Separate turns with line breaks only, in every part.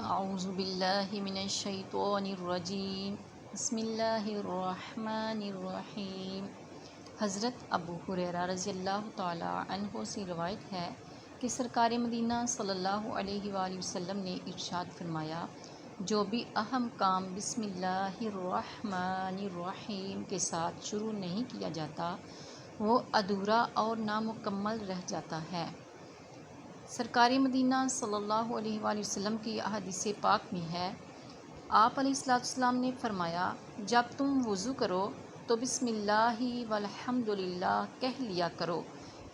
اعوذ باللہ من الشیطان الرجیم بسم اللہ الرحمن الرحیم۔ حضرت ابو ہریرہ رضی اللہ تعالی عنہ سے روایت ہے کہ سرکار مدینہ صلی اللہ علیہ وآلہ وسلم نے ارشاد فرمایا، جو بھی اہم کام بسم اللہ الرحمن الرحیم کے ساتھ شروع نہیں کیا جاتا وہ ادھورا اور نامکمل رہ جاتا ہے۔ سرکار مدینہ صلی اللہ علیہ وآلہ وسلم کی احادیث پاک میں ہے، آپ علیہ السلام نے فرمایا، جب تم وضو کرو تو بسم اللہ والحمد للہ کہہ لیا کرو۔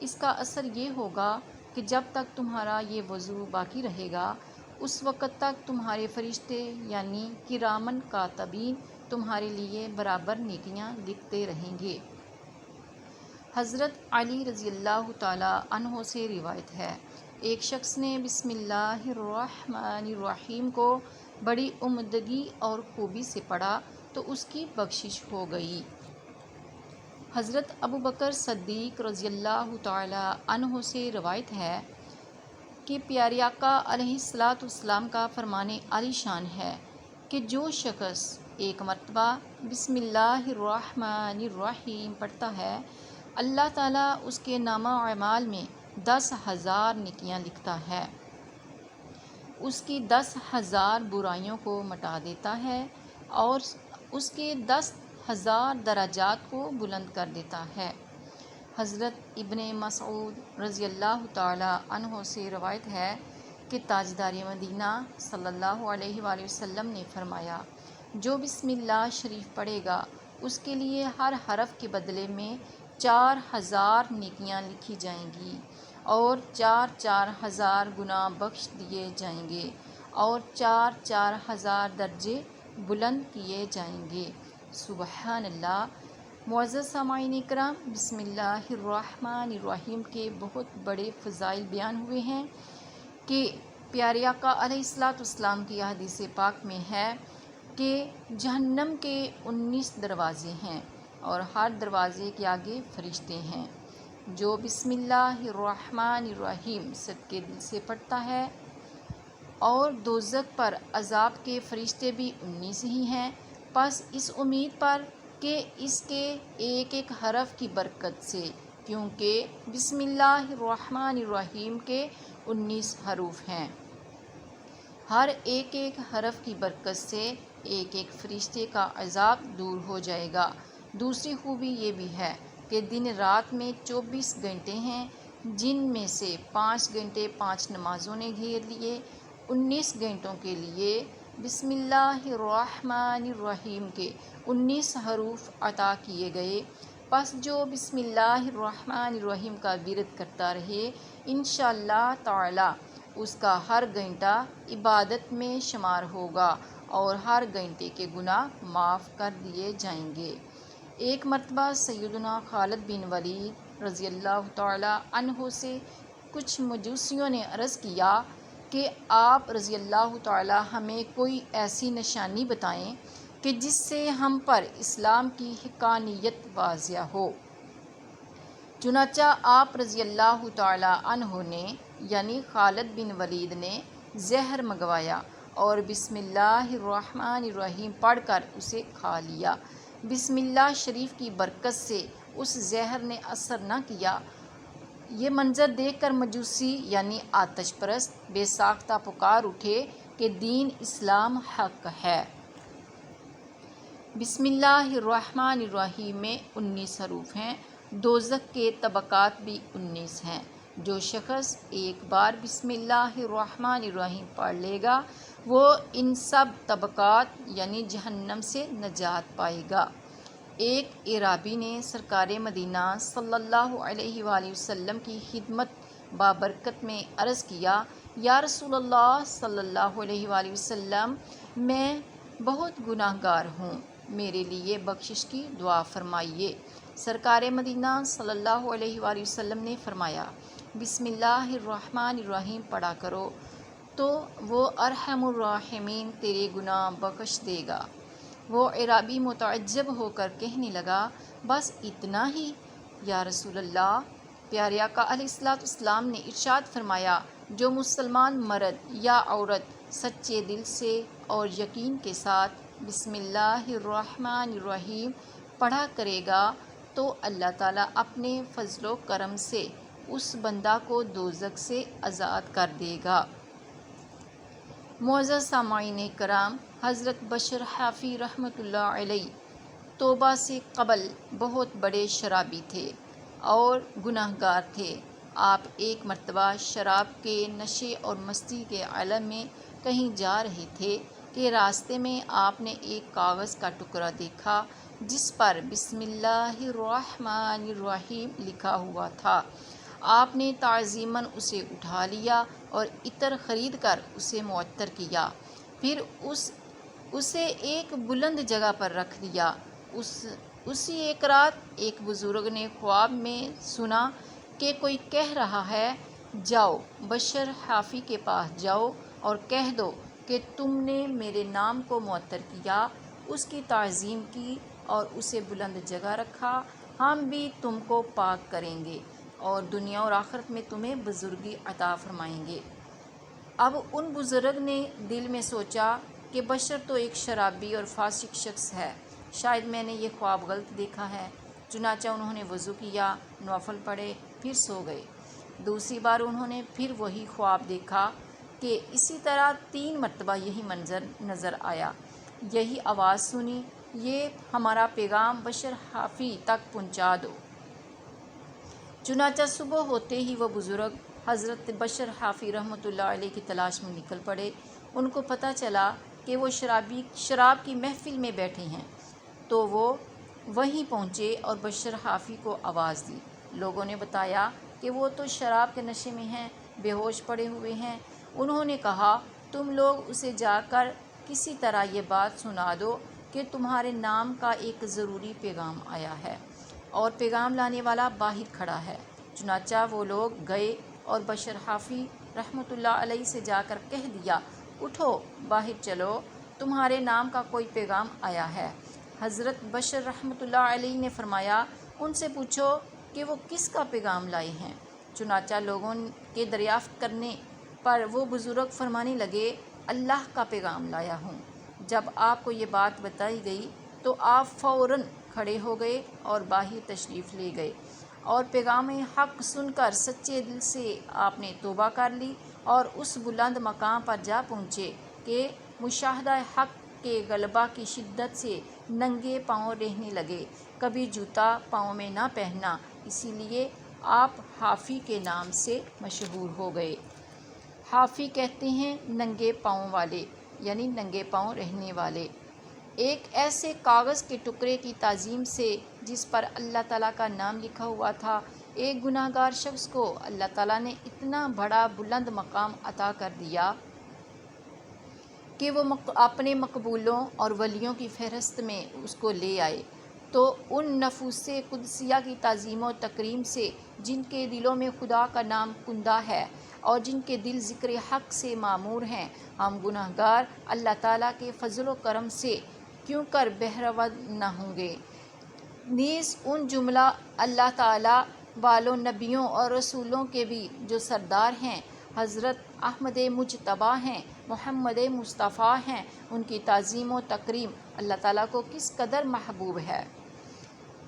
اس کا اثر یہ ہوگا کہ جب تک تمہارا یہ وضو باقی رہے گا اس وقت تک تمہارے فرشتے یعنی کرامن کاتبین تمہارے لیے برابر نیکیاں لکھتے رہیں گے۔ حضرت علی رضی اللہ تعالی عنہ سے روایت ہے، ایک شخص نے بسم اللہ الرحمن الرحیم کو بڑی عمدگی اور خوبی سے پڑھا تو اس کی بخشش ہو گئی۔ حضرت ابوبکر صدیق رضی اللہ تعالی عنہ سے روایت ہے کہ پیارے آقا علیہ السلام کا فرمان عالی شان ہے کہ جو شخص ایک مرتبہ بسم اللہ الرحمن الرحیم پڑھتا ہے اللہ تعالیٰ اس کے نامہ اعمال میں 10,000 نیکیاں لکھتا ہے، اس کی 10,000 برائیوں کو مٹا دیتا ہے اور اس کے 10,000 درجات کو بلند کر دیتا ہے۔ حضرت ابن مسعود رضی اللہ تعالی عنہ سے روایت ہے کہ تاجدار مدینہ صلی اللہ علیہ وآلہ وسلم نے فرمایا، جو بسم اللہ شریف پڑھے گا اس کے لیے ہر حرف کے بدلے میں 4,000 نیکیاں لکھی جائیں گی اور 4,000 گناہ بخش دیے جائیں گے اور 4,000 درجے بلند کیے جائیں گے۔ سبحان اللہ۔ معزز سامعین کرام، بسم اللہ الرحمن الرحیم کے بہت بڑے فضائل بیان ہوئے ہیں کہ پیارے آقا علیہ السلام کی حدیث پاک میں ہے کہ جہنم کے 19 دروازے ہیں اور ہر دروازے کے آگے فرشتے ہیں۔ جو بسم اللہ الرحمن الرحیم صدقے دل سے پڑھتا ہے، اور دوزخ پر عذاب کے فرشتے بھی 19 ہی ہیں، پس اس امید پر کہ اس کے ایک ایک حرف کی برکت سے، کیونکہ بسم اللہ الرحمن الرحیم کے 19 حروف ہیں، ہر ایک ایک حرف کی برکت سے ایک ایک فرشتے کا عذاب دور ہو جائے گا۔ دوسری خوبی یہ بھی ہے کہ دن رات میں 24 گھنٹے ہیں، جن میں سے 5 گھنٹے 5 نمازوں نے گھیر لیے، 19 گھنٹوں کے لیے بسم اللہ الرحمن الرحیم کے 19 حروف عطا کیے گئے۔ پس جو بسم اللہ الرحمن الرحیم کا ورد کرتا رہے انشاءاللہ تعالی اس کا ہر گھنٹہ عبادت میں شمار ہوگا اور ہر گھنٹے کے گناہ معاف کر دیے جائیں گے۔ ایک مرتبہ سیدنا خالد بن ولید رضی اللہ تعالی عنہ سے کچھ مجوسیوں نے عرض کیا کہ آپ رضی اللہ تعالی ہمیں کوئی ایسی نشانی بتائیں کہ جس سے ہم پر اسلام کی حقانیت واضح ہو۔ چنانچہ آپ رضی اللہ تعالی عنہ نے یعنی خالد بن ولید نے زہر منگوایا اور بسم اللہ الرحمن الرحیم پڑھ کر اسے کھا لیا۔ بسم اللہ شریف کی برکت سے اس زہر نے اثر نہ کیا۔ یہ منظر دیکھ کر مجوسی یعنی آتش پرست بے ساختہ پکار اٹھے کہ دین اسلام حق ہے۔ بسم اللہ الرحمن الرحیم میں 19 حروف ہیں، دوزخ کے طبقات بھی 19 ہیں۔ جو شخص ایک بار بسم اللہ الرحمن الرحیم پڑھ لے گا وہ ان سب طبقات یعنی جہنم سے نجات پائے گا۔ ایک اعرابی نے سرکار مدینہ صلی اللہ علیہ وآلہ وسلم کی خدمت بابرکت میں عرض کیا، یا رسول اللہ صلی اللہ علیہ وآلہ وسلم، میں بہت گناہ گار ہوں، میرے لیے بخشش کی دعا فرمائیے۔ سرکار مدینہ صلی اللہ علیہ وآلہ وسلم نے فرمایا، بسم اللہ الرحمن الرحیم پڑھا کرو تو وہ ارحم الراحمین تیرے گناہ بخش دے گا۔ وہ اعرابی متعجب ہو کر کہنے لگا، بس اتنا ہی یا رسول اللہ؟ پیارے آقا علیہ السلام نے ارشاد فرمایا، جو مسلمان مرد یا عورت سچے دل سے اور یقین کے ساتھ بسم اللہ الرحمن الرحیم پڑھا کرے گا تو اللہ تعالیٰ اپنے فضل و کرم سے اس بندہ کو دوزخ سے آزاد کر دے گا۔ معزز سامعین کرام، حضرت بشر حافی رحمۃ اللہ علیہ توبہ سے قبل بہت بڑے شرابی تھے اور گناہ گار تھے۔ آپ ایک مرتبہ شراب کے نشے اور مستی کے عالم میں کہیں جا رہے تھے کہ راستے میں آپ نے ایک کاغذ کا ٹکڑا دیکھا جس پر بسم اللہ الرحمن الرحیم لکھا ہوا تھا۔ آپ نے تعظیماً اسے اٹھا لیا اور عطر خرید کر اسے معطر کیا، پھر اسے ایک بلند جگہ پر رکھ دیا۔ اسی ایک رات ایک بزرگ نے خواب میں سنا کہ کوئی کہہ رہا ہے، جاؤ بشر حافی کے پاس جاؤ اور کہہ دو کہ تم نے میرے نام کو معطر کیا، اس کی تعظیم کی اور اسے بلند جگہ رکھا، ہم بھی تم کو پاک کریں گے اور دنیا اور آخرت میں تمہیں بزرگی عطا فرمائیں گے۔ اب ان بزرگ نے دل میں سوچا کہ بشر تو ایک شرابی اور فاسق شخص ہے، شاید میں نے یہ خواب غلط دیکھا ہے۔ چنانچہ انہوں نے وضو کیا، نوافل پڑھے، پھر سو گئے۔ دوسری بار انہوں نے پھر وہی خواب دیکھا کہ اسی طرح 3 مرتبہ یہی منظر نظر آیا، یہی آواز سنی، یہ ہمارا پیغام بشر حافی تک پہنچا دو۔ چنانچہ صبح ہوتے ہی وہ بزرگ حضرت بشر حافی رحمۃ اللہ علیہ کی تلاش میں نکل پڑے۔ ان کو پتہ چلا کہ وہ شراب کی محفل میں بیٹھے ہیں، تو وہ وہیں پہنچے اور بشر حافی کو آواز دی۔ لوگوں نے بتایا کہ وہ تو شراب کے نشے میں ہیں، بے ہوش پڑے ہوئے ہیں۔ انہوں نے کہا، تم لوگ اسے جا کر کسی طرح یہ بات سنا دو کہ تمہارے نام کا ایک ضروری پیغام آیا ہے اور پیغام لانے والا باہر کھڑا ہے۔ چنانچہ وہ لوگ گئے اور بشر حافی رحمۃ اللہ علیہ سے جا کر کہہ دیا، اٹھو باہر چلو، تمہارے نام کا کوئی پیغام آیا ہے۔ حضرت بشر رحمۃ اللہ علیہ نے فرمایا، ان سے پوچھو کہ وہ کس کا پیغام لائے ہیں۔ چنانچہ لوگوں کے دریافت کرنے پر وہ بزرگ فرمانے لگے، اللہ کا پیغام لایا ہوں۔ جب آپ کو یہ بات بتائی گئی تو آپ فوراً کھڑے ہو گئے اور باہر تشریف لے گئے اور پیغام حق سن کر سچے دل سے آپ نے توبہ کر لی اور اس بلند مقام پر جا پہنچے کہ مشاہدہ حق کے غلبہ کی شدت سے ننگے پاؤں رہنے لگے، کبھی جوتا پاؤں میں نہ پہنا، اسی لیے آپ حافی کے نام سے مشہور ہو گئے۔ حافی کہتے ہیں ننگے پاؤں والے، یعنی ننگے پاؤں رہنے والے۔ ایک ایسے کاغذ کے ٹکڑے کی تعظیم سے جس پر اللہ تعالیٰ کا نام لکھا ہوا تھا، ایک گناہ گار شخص کو اللہ تعالیٰ نے اتنا بڑا بلند مقام عطا کر دیا کہ وہ اپنے مقبولوں اور ولیوں کی فہرست میں اس کو لے آئے، تو ان نفوس قدسیہ کی تعظیم و تکریم سے جن کے دلوں میں خدا کا نام کندہ ہے اور جن کے دل ذکر حق سے معمور ہیں، ہم گناہ گار اللہ تعالیٰ کے فضل و کرم سے کیوں کر بہرود نہ ہوں گے۔ نیز ان جملہ اللہ تعالیٰ والوں نبیوں اور رسولوں کے بھی جو سردار ہیں، حضرت احمد مجتبیٰ ہیں، محمد مصطفیٰ ہیں، ان کی تعظیم و تکریم اللہ تعالیٰ کو کس قدر محبوب ہے۔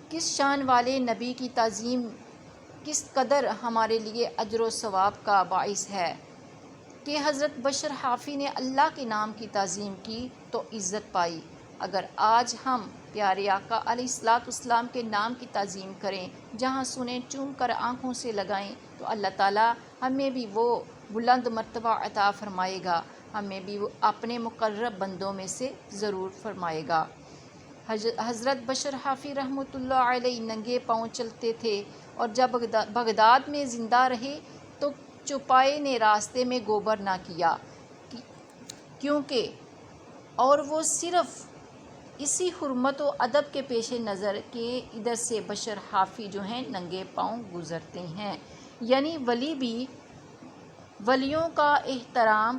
کس شان والے نبی کی تعظیم کس قدر ہمارے لیے اجر و ثواب کا باعث ہے کہ حضرت بشر حافی نے اللہ کے نام کی تعظیم کی تو عزت پائی۔ اگر آج ہم پیارے آقا علیہ الصلوۃ والسلام کے نام کی تعظیم کریں، جہاں سنیں چوم کر آنکھوں سے لگائیں، تو اللہ تعالیٰ ہمیں بھی وہ بلند مرتبہ عطا فرمائے گا، ہمیں بھی وہ اپنے مقرب بندوں میں سے ضرور فرمائے گا۔ حضرت بشر حافی رحمۃ اللہ علیہ ننگے پاؤں چلتے تھے اور جب بغداد میں زندہ رہے تو چوپائے نے راستے میں گوبر نہ کیا، کیونکہ اور وہ صرف اسی حرمت و ادب کے پیش نظر کہ ادھر سے بشر حافی جو ہیں ننگے پاؤں گزرتے ہیں، یعنی ولی بھی ولیوں کا احترام